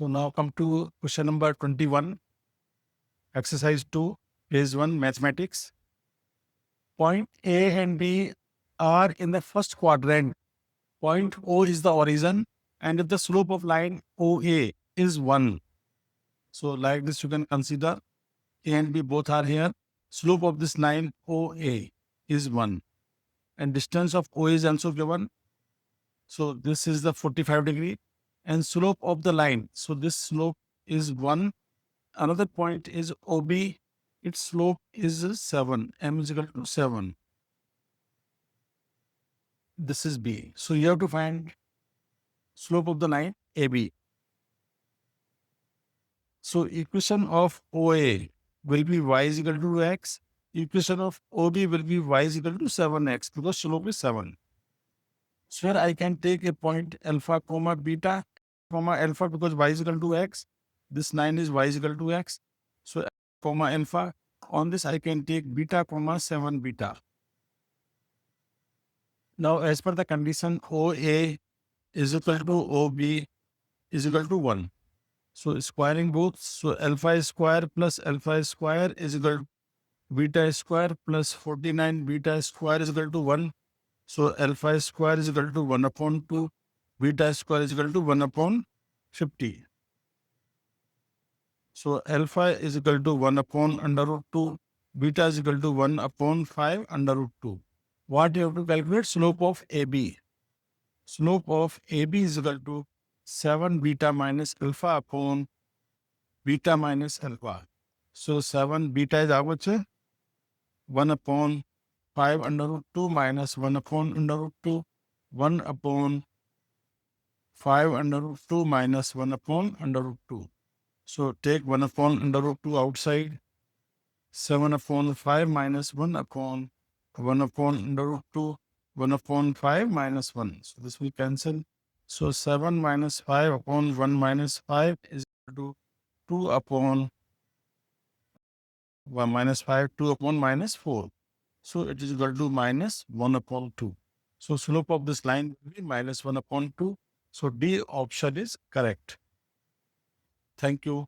So now come to question number 21, exercise 2, phase 1, mathematics. Point A and B are in the first quadrant. Point O is the origin, and if the slope of line OA is 1. So like this, you can consider A and B both are here. Slope of this line OA is 1. And distance of O is also given. So this is the 45 degree. And slope of the line. So this slope is 1. Another point is OB. Its slope is 7. M is equal to 7. This is B. So you have to find slope of the line AB. So equation of OA will be y is equal to x. Equation of OB will be y is equal to 7x because slope is 7. So here I can take a point alpha comma beta comma alpha because y is equal to x. This line is y is equal to x. So comma alpha. On this I can take beta comma 7 beta. Now as per the condition OA is equal to OB is equal to 1. So squaring both. So alpha square plus alpha square is equal to beta square plus 49 beta square is equal to 1. So alpha square is equal to 1 upon 2. Beta square is equal to 1 upon 50. So alpha is equal to 1 upon under root 2. Beta is equal to 1 upon 5 under root 2. What you have to calculate? Slope of AB. Slope of AB is equal to 7 beta minus alpha upon beta minus alpha. So 7 beta is how much? 1 upon 5 under root 2 minus 1 upon under root 2. 1 upon 5 under root 2 minus 1 upon under root 2. So take 1 upon under root 2 outside. 7 upon 5 minus 1 upon under root 2. 1 upon 5 minus 1. So this will cancel. So 7 minus 5 upon 1 minus 5 is equal to 2 upon 1 minus 5, 2 upon minus 4. So it is equal to minus 1 upon 2. So slope of this line will be minus 1 upon 2. So D option is correct. Thank you.